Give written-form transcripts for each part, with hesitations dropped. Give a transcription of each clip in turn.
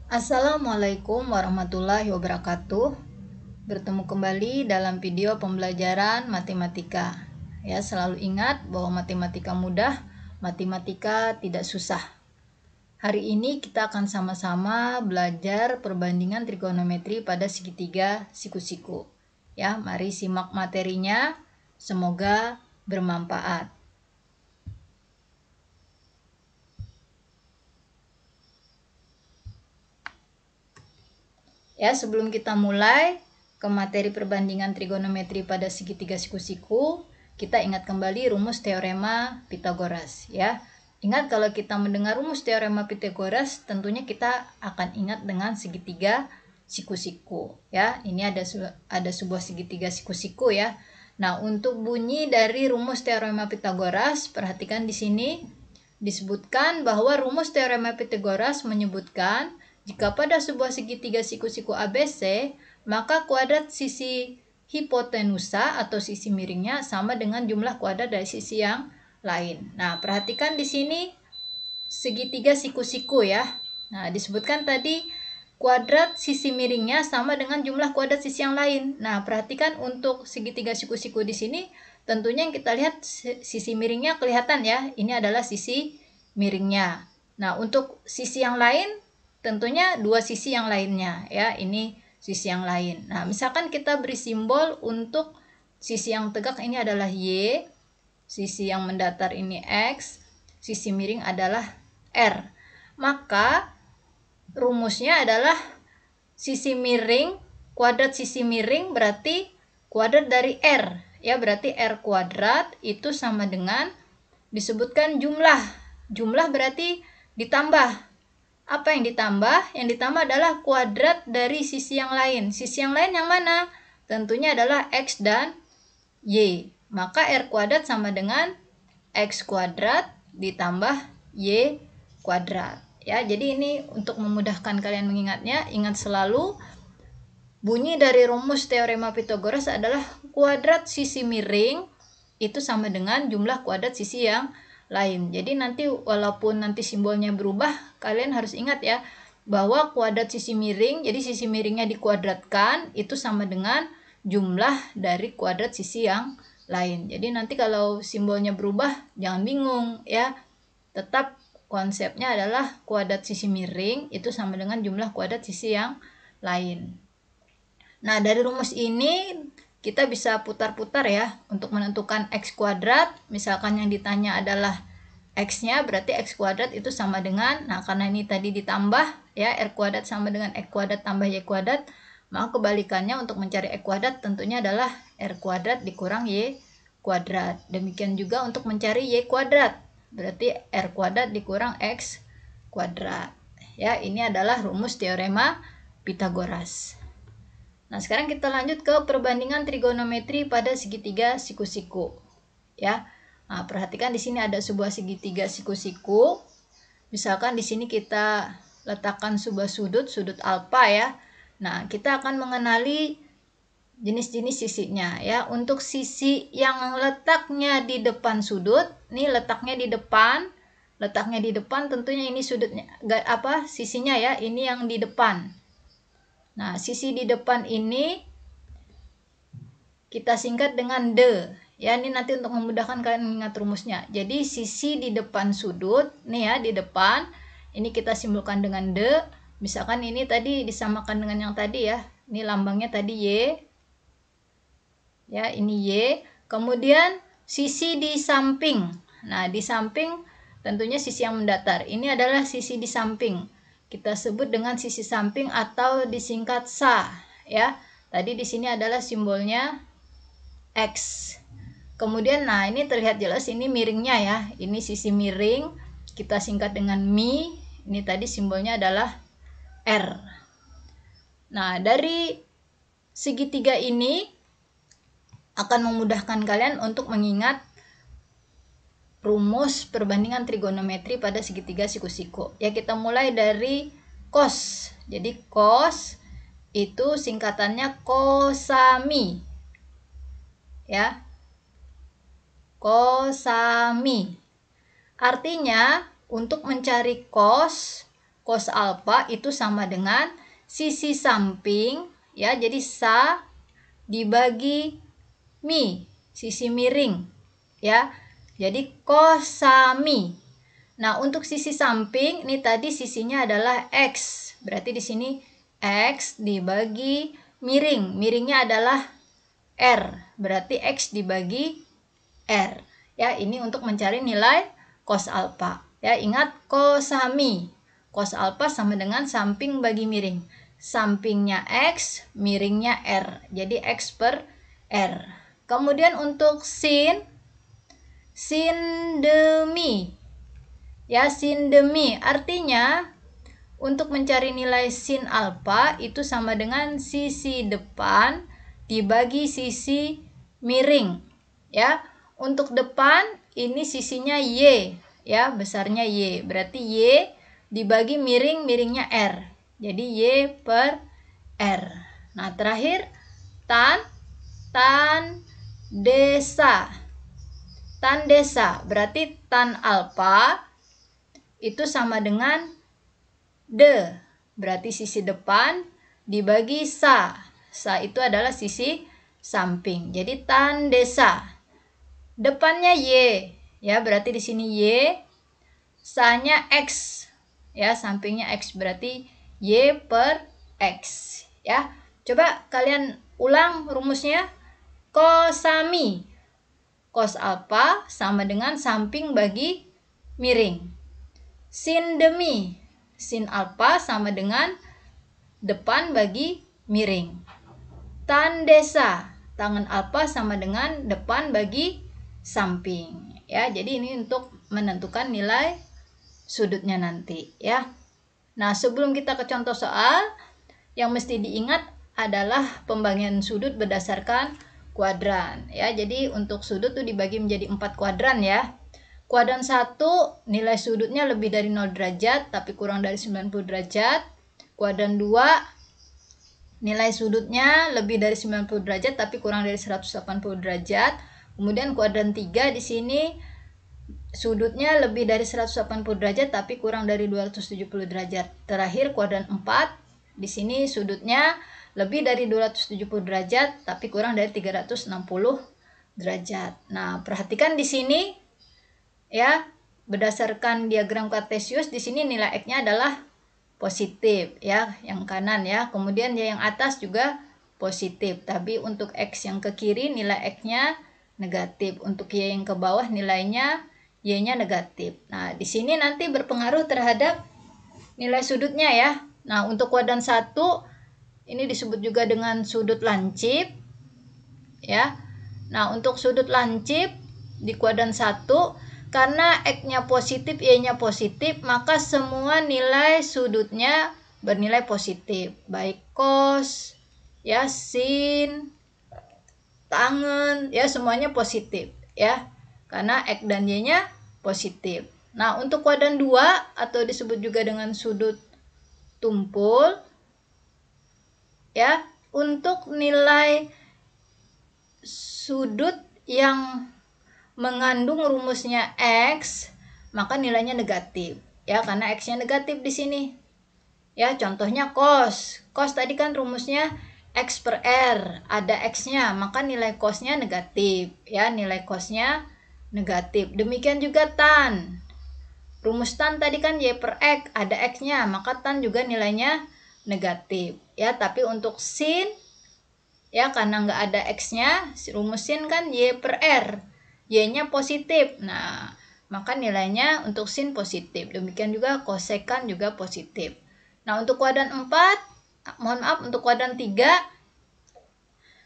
Assalamualaikum warahmatullahi wabarakatuh. Bertemu kembali dalam video pembelajaran matematika. Ya, selalu ingat bahwa matematika mudah, matematika tidak susah. Hari ini kita akan sama-sama belajar perbandingan trigonometri pada segitiga siku-siku. Ya, mari simak materinya. Semoga bermanfaat. Ya, sebelum kita mulai ke materi perbandingan trigonometri pada segitiga siku-siku, kita ingat kembali rumus teorema Pythagoras ya. Ingat kalau kita mendengar rumus teorema Pythagoras, tentunya kita akan ingat dengan segitiga siku-siku ya. Ini ada sebuah segitiga siku-siku ya. Nah, untuk bunyi dari rumus teorema Pythagoras, perhatikan di sini disebutkan bahwa rumus teorema Pythagoras menyebutkan jika pada sebuah segitiga siku-siku ABC, maka kuadrat sisi hipotenusa atau sisi miringnya sama dengan jumlah kuadrat dari sisi yang lain. Nah, perhatikan di sini segitiga siku-siku ya. Nah, disebutkan tadi kuadrat sisi miringnya sama dengan jumlah kuadrat sisi yang lain. Nah, perhatikan untuk segitiga siku-siku di sini, tentunya yang kita lihat sisi miringnya kelihatan ya. Ini adalah sisi miringnya. Nah, untuk sisi yang lain tentunya dua sisi yang lainnya ya. Ini sisi yang lain. Nah, misalkan kita beri simbol untuk sisi yang tegak ini adalah Y, sisi yang mendatar ini X, sisi miring adalah R. Maka rumusnya adalah sisi miring, kuadrat sisi miring berarti kuadrat dari R. Ya, berarti R kuadrat itu sama dengan disebutkan jumlah. Jumlah berarti ditambah. Apa yang ditambah? Yang ditambah adalah kuadrat dari sisi yang lain. Sisi yang lain yang mana? Tentunya adalah X dan Y. Maka R kuadrat sama dengan X kuadrat ditambah Y kuadrat. Ya, jadi ini untuk memudahkan kalian mengingatnya, ingat selalu bunyi dari rumus teorema Pythagoras adalah kuadrat sisi miring itu sama dengan jumlah kuadrat sisi yang lain. Jadi nanti walaupun nanti simbolnya berubah, kalian harus ingat ya bahwa kuadrat sisi miring, jadi sisi miringnya dikuadratkan itu sama dengan jumlah dari kuadrat sisi yang lain. Jadi nanti kalau simbolnya berubah jangan bingung ya. Tetap konsepnya adalah kuadrat sisi miring itu sama dengan jumlah kuadrat sisi yang lain. Nah, dari rumus ini kita bisa putar-putar ya untuk menentukan X kuadrat. Misalkan yang ditanya adalah X-nya, berarti X kuadrat itu sama dengan, nah karena ini tadi ditambah ya, R kuadrat sama dengan X kuadrat tambah Y kuadrat, maka kebalikannya untuk mencari X kuadrat tentunya adalah R kuadrat dikurang Y kuadrat. Demikian juga untuk mencari Y kuadrat, berarti R kuadrat dikurang X kuadrat. Ya, ini adalah rumus teorema Pythagoras. Nah, sekarang kita lanjut ke perbandingan trigonometri pada segitiga siku-siku. Ya. Nah, perhatikan di sini ada sebuah segitiga siku-siku. Misalkan di sini kita letakkan sebuah sudut alfa ya. Nah, kita akan mengenali jenis-jenis sisinya ya. Untuk sisi yang letaknya di depan sudut, ini letaknya di depan. Letaknya di depan tentunya ini sudutnya sisinya ya, ini yang di depan. Nah, sisi di depan ini kita singkat dengan D. Ya, ini nanti untuk memudahkan kalian mengingat rumusnya. Jadi, sisi di depan sudut, nih ya, di depan, ini kita simbolkan dengan D. Misalkan ini tadi disamakan dengan yang tadi ya. Ini lambangnya tadi Y. Ya, ini Y. Kemudian, sisi di samping. Nah, di samping tentunya sisi yang mendatar. Ini adalah sisi di samping. Kita sebut dengan sisi samping atau disingkat SA ya. Tadi di sini adalah simbolnya X. Kemudian nah ini terlihat jelas ini miringnya ya. Ini sisi miring, kita singkat dengan Mi. Ini tadi simbolnya adalah R. Nah, dari segitiga ini akan memudahkan kalian untuk mengingat rumus perbandingan trigonometri pada segitiga siku-siku. Ya, kita mulai dari cos. Jadi cos itu singkatannya cosami. Ya. Cosami. Artinya untuk mencari cos cos alfa itu sama dengan sisi samping, ya, jadi sa dibagi mi, sisi miring, ya. Jadi cosami. Nah, untuk sisi samping ini tadi sisinya adalah X. Berarti di sini X dibagi miring. Miringnya adalah R. Berarti X dibagi R. Ya, ini untuk mencari nilai cos alfa. Ya, ingat cosami. Cos alfa sama dengan samping bagi miring. Sampingnya X, miringnya R. Jadi X per R. Kemudian untuk sin demi. Ya, sin demi artinya untuk mencari nilai sin alfa itu sama dengan sisi depan dibagi sisi miring. Ya, untuk depan ini sisinya Y, ya, besarnya Y. Berarti Y dibagi miring, miringnya R. Jadi Y per R. Nah, terakhir tan desa. Tan desa berarti tan alfa itu sama dengan de. Berarti sisi depan dibagi sa. Sa itu adalah sisi samping. Jadi tan desa. Depannya Y, ya, berarti di sini Y. Sa-nya X. Ya, sampingnya X berarti Y per X, ya. Coba kalian ulang rumusnya. Cosami. Cos alfa sama dengan samping bagi miring. Sin demi. Sin alfa sama dengan depan bagi miring. Tan desa. Tangen alfa sama dengan depan bagi samping. Ya, jadi ini untuk menentukan nilai sudutnya nanti, ya. Nah, sebelum kita ke contoh soal, yang mesti diingat adalah pembagian sudut berdasarkan kuadran, ya. Jadi untuk sudut tuh dibagi menjadi 4 kuadran, ya. Kuadran 1 nilai sudutnya lebih dari 0 derajat tapi kurang dari 90 derajat. Kuadran 2 nilai sudutnya lebih dari 90 derajat tapi kurang dari 180 derajat. Kemudian kuadran 3 di sini sudutnya lebih dari 180 derajat tapi kurang dari 270 derajat. Terakhir kuadran 4 di sini sudutnya lebih dari 270 derajat tapi kurang dari 360 derajat. Nah, perhatikan di sini, ya, berdasarkan diagram kartesius di sini nilai X-nya adalah positif, ya, yang kanan, ya. Kemudian yang atas juga positif. Tapi untuk X yang ke kiri nilai X-nya negatif. Untuk Y yang ke bawah nilainya Y-nya negatif. Nah, di sini nanti berpengaruh terhadap nilai sudutnya, ya. Nah, untuk kuadran 1 ini disebut juga dengan sudut lancip, ya. Nah, untuk sudut lancip di kuadran 1 karena X-nya positif, Y-nya positif, maka semua nilai sudutnya bernilai positif, baik cos, ya, sin, tangen, ya, semuanya positif, ya. Karena X dan Y-nya positif. Nah, untuk kuadran 2 atau disebut juga dengan sudut tumpul, ya, untuk nilai sudut yang mengandung rumusnya X, maka nilainya negatif, ya, karena X-nya negatif di sini. Ya, contohnya cos. Cos tadi kan rumusnya X per R, ada X-nya, maka nilai cos-nya negatif, ya, nilai cos-nya negatif. Demikian juga tan. Rumus tan tadi kan Y per X, ada X-nya, maka tan juga nilainya negatif, ya. Tapi untuk sin, ya, karena nggak ada X-nya, rumus sin kan Y per R, Y-nya positif. Nah, maka nilainya untuk sin positif. Demikian juga kosekan juga positif. Nah, untuk kuadran 4, mohon maaf, untuk kuadran 3,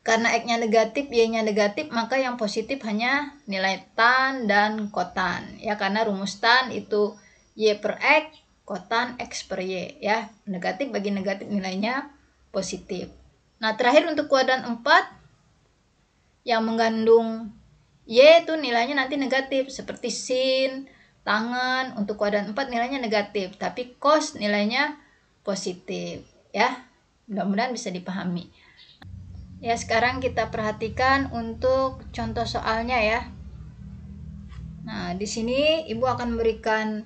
karena X-nya negatif, Y-nya negatif, maka yang positif hanya nilai tan dan kotan. Ya, karena rumus tan itu Y per X, kotan X per Y. Ya, negatif bagi negatif nilainya positif. Nah, terakhir untuk kuadran 4, yang mengandung Y itu nilainya nanti negatif. Seperti sin, tangen, untuk kuadran 4 nilainya negatif. Tapi cos nilainya positif. Ya, mudah-mudahan bisa dipahami. Ya, sekarang kita perhatikan untuk contoh soalnya, ya. Nah, di sini Ibu akan memberikan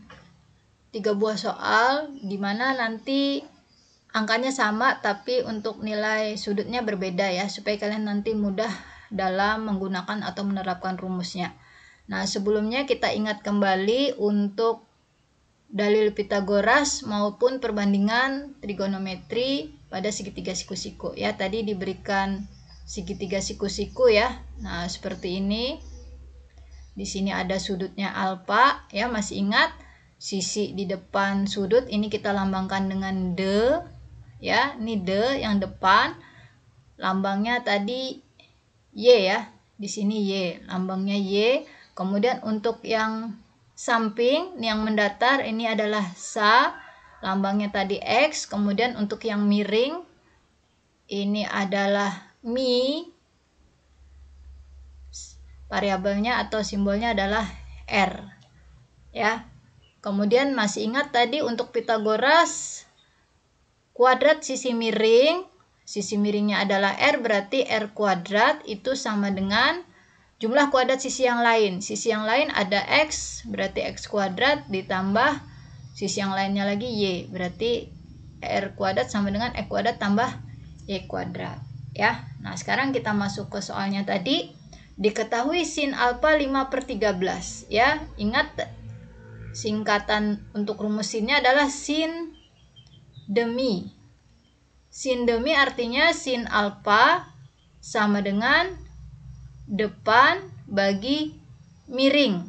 3 buah soal di mana nanti angkanya sama tapi untuk nilai sudutnya berbeda ya, supaya kalian nanti mudah dalam menggunakan atau menerapkan rumusnya. Nah, sebelumnya kita ingat kembali untuk dalil Pitagoras maupun perbandingan trigonometri pada segitiga siku-siku ya. Tadi diberikan segitiga siku-siku ya. Nah, seperti ini. Di sini ada sudutnya alfa ya, masih ingat? Sisi di depan sudut ini kita lambangkan dengan D ya. Ini D yang depan. Lambangnya tadi Y ya. Di sini Y, lambangnya Y. Kemudian untuk yang samping, yang mendatar ini adalah sa, lambangnya tadi X. Kemudian untuk yang miring ini adalah mi, variabelnya atau simbolnya adalah R ya. Kemudian masih ingat tadi untuk Pitagoras, kuadrat sisi miringnya adalah R, berarti R kuadrat itu sama dengan jumlah kuadrat sisi yang lain. Sisi yang lain ada X, berarti X kuadrat ditambah sisi yang lainnya lagi Y, berarti R kuadrat sama dengan X kuadrat tambah Y kuadrat ya. Nah, sekarang kita masuk ke soalnya tadi. Diketahui sin alfa 5/13 ya. Ingat singkatan untuk rumus sinnya adalah sin demi. Sin demi artinya sin alfa sama dengan depan bagi miring.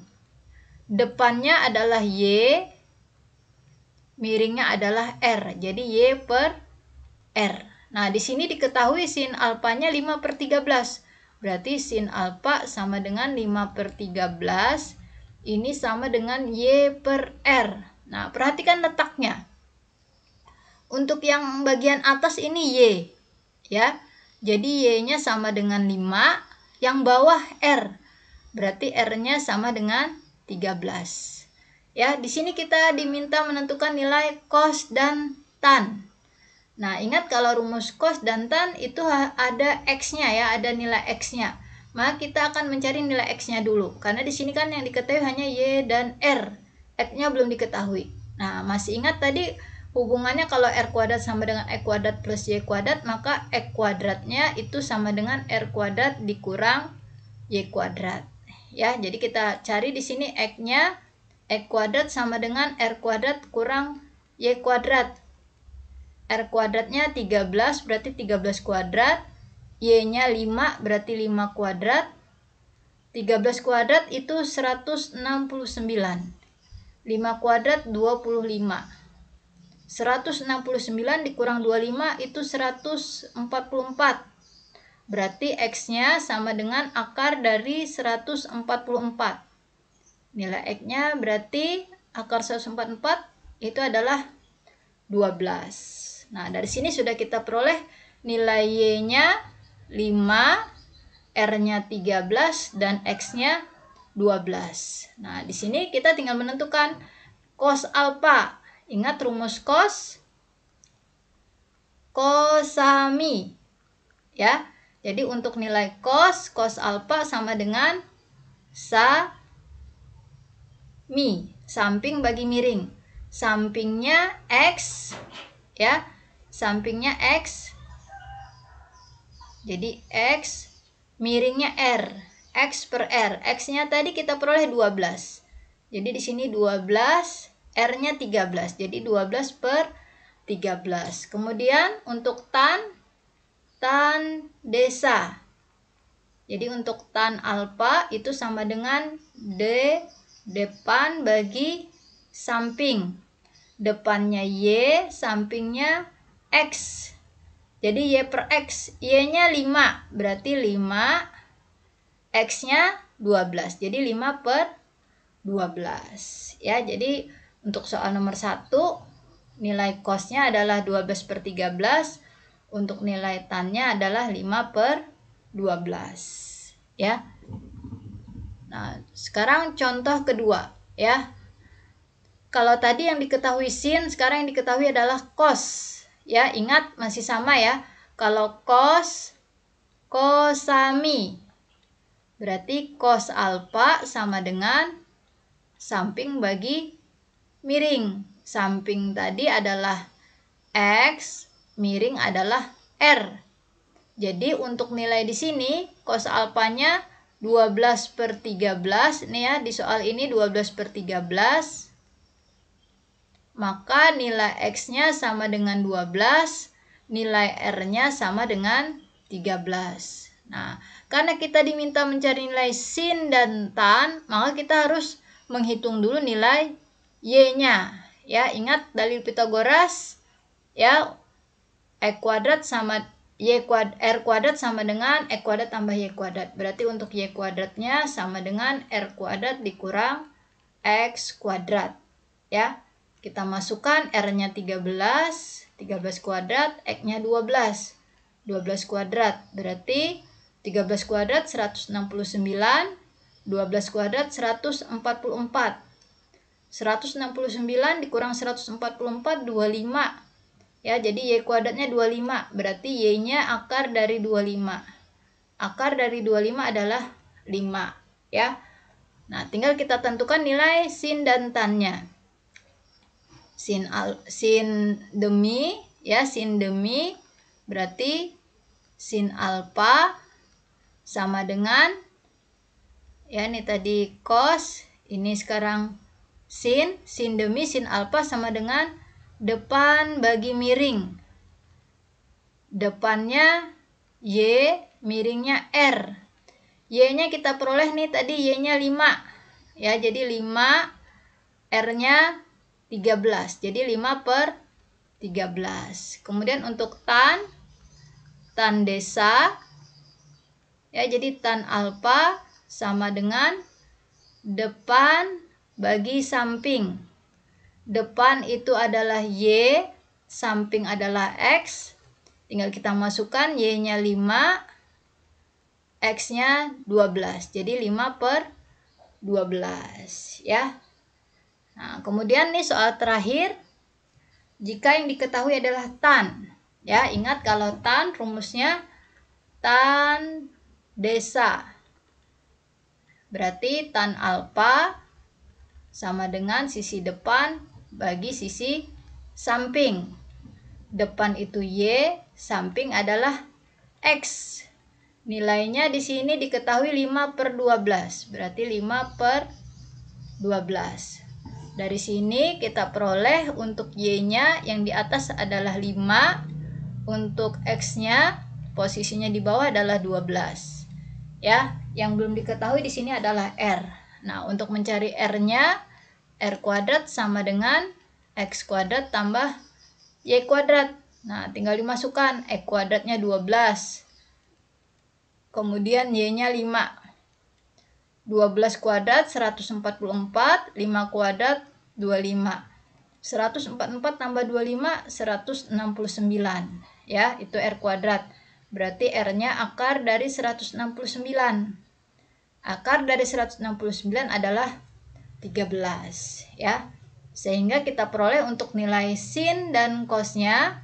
Depannya adalah Y, miringnya adalah R. Jadi Y per R. Nah, di sini diketahui sin alfanya 5/13. Berarti sin alfa sama dengan 5/13. Ini sama dengan Y per R. Nah, perhatikan letaknya. Untuk yang bagian atas ini Y. Ya. Jadi Y-nya sama dengan 5. Yang bawah R. Berarti R-nya sama dengan 13. Ya, di sini kita diminta menentukan nilai cos dan tan. Nah, ingat kalau rumus cos dan tan itu ada X-nya ya, ada nilai X-nya. Maka kita akan mencari nilai X-nya dulu. Karena di sini kan yang diketahui hanya Y dan R. X-nya belum diketahui. Nah, masih ingat tadi hubungannya kalau R kuadrat sama dengan X kuadrat plus Y kuadrat, maka X kuadratnya itu sama dengan R kuadrat dikurang Y kuadrat. Ya, jadi kita cari di sini X-nya, X kuadrat sama dengan R kuadrat kurang Y kuadrat. R kuadratnya 13 berarti 13 kuadrat, Y-nya 5 berarti 5 kuadrat. 13 kuadrat itu 169. 5 kuadrat 25. 169 dikurang 25 itu 144. Berarti X-nya sama dengan akar dari 144. Nilai X-nya berarti akar 144 itu adalah 12. Nah, dari sini sudah kita peroleh nilai Y-nya 5, R-nya 13, dan X-nya 12. Nah, di sini kita tinggal menentukan cos alfa. Ingat rumus cos? Cosami. Ya. Jadi untuk nilai cos alfa sama dengan mi, samping bagi miring. Sampingnya X ya, sampingnya X, jadi X, miringnya R, X per R. X-nya tadi kita peroleh 12, jadi di sini 12, R-nya 13, jadi 12 per 13. Kemudian untuk tan desa, jadi untuk tan alfa itu sama dengan D depan bagi samping. Depannya Y, sampingnya X. Jadi Y per X. Y-nya 5, berarti 5. X-nya 12. Jadi 5 per 12. Ya, jadi untuk soal nomor 1, nilai cos-nya adalah 12 per 13. Untuk nilai tan-nya adalah 5 per 12. Ya. Nah, sekarang contoh kedua. Ya. Kalau tadi yang diketahui sin, sekarang yang diketahui adalah cos. Ya, ingat masih sama ya. Kalau cos, cosami. Berarti cos alfa sama dengan samping bagi miring. samping tadi adalah X, miring adalah R. Jadi untuk nilai di sini cos alfanya 12/13 nih ya, di soal ini 12/13. Maka nilai X-nya sama dengan 12, nilai R-nya sama dengan 13. Nah, karena kita diminta mencari nilai sin dan tan, maka kita harus menghitung dulu nilai Y-nya. Ya, ingat dalil Pitagoras, ya, R kuadrat sama dengan E kuadrat tambah Y kuadrat. Berarti untuk Y kuadratnya sama dengan R kuadrat dikurang X kuadrat. Ya, kita masukkan R-nya 13 kuadrat, X-nya 12 kuadrat. Berarti 13 kuadrat 169, 12 kuadrat 144. 169 dikurang 144, 25. Ya, jadi Y kuadratnya 25. Berarti Y-nya akar dari 25. Akar dari 25 adalah 5. Ya. Nah, tinggal kita tentukan nilai sin dan tan-nya. Sin demi, ya, sin demi berarti sin alfa sama dengan, ya, ini tadi cos, ini sekarang sin demi sin alfa sama dengan depan bagi miring. Depannya Y, miringnya R. Y-nya kita peroleh nih tadi Y-nya 5. Ya, jadi 5, R-nya 13. Jadi 5/13. Kemudian untuk tan desa, ya, jadi tan alfa sama dengan depan bagi samping. Depan itu adalah Y, samping adalah X. Tinggal kita masukkan Y-nya 5, X-nya 12. Jadi 5/12, ya. Nah, kemudian nih soal terakhir, jika yang diketahui adalah tan. Ya, ingat kalau tan rumusnya tan desa. Berarti tan alfa sama dengan sisi depan bagi sisi samping. Depan itu Y, samping adalah X. Nilainya di sini diketahui 5/12. Berarti 5/12. Dari sini kita peroleh untuk Y-nya yang di atas adalah 5, untuk X-nya posisinya di bawah adalah 12. Ya, yang belum diketahui di sini adalah R. Nah, untuk mencari R-nya, R kuadrat sama dengan X kuadrat tambah Y kuadrat. Nah, tinggal dimasukkan, X kuadratnya 12. Kemudian Y-nya 5. 12 kuadrat 144, 5 kuadrat 25. 144 tambah 25 169. Ya, itu R kuadrat. Berarti R-nya akar dari 169. Akar dari 169 adalah 13, ya. Sehingga kita peroleh untuk nilai sin dan cosnya,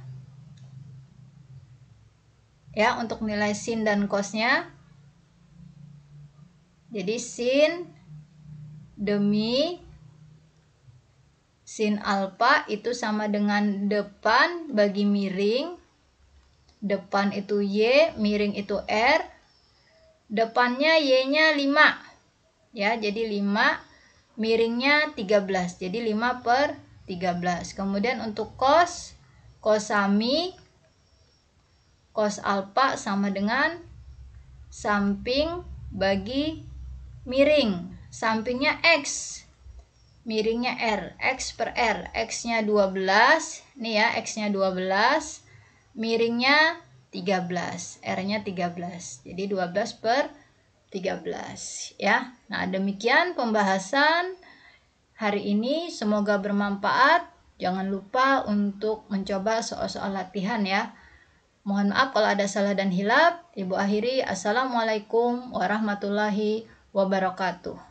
ya, untuk nilai sin dan cosnya, jadi sin demi sin alfa itu sama dengan depan bagi miring. Depan itu Y, miring itu R. Depannya Y-nya 5. Ya, jadi 5, miringnya 13. Jadi 5/13. Kemudian untuk cos sami, cos alfa sama dengan samping bagi miring. Sampingnya X, miringnya R. X per R. X-nya 12. Nih ya, X-nya 12. Miringnya 13. R-nya 13. Jadi 12/13. Ya. Nah, demikian pembahasan hari ini. Semoga bermanfaat. Jangan lupa untuk mencoba soal-soal latihan ya. Mohon maaf kalau ada salah dan hilaf. Ibu akhiri, assalamualaikum warahmatullahi wabarakatuh.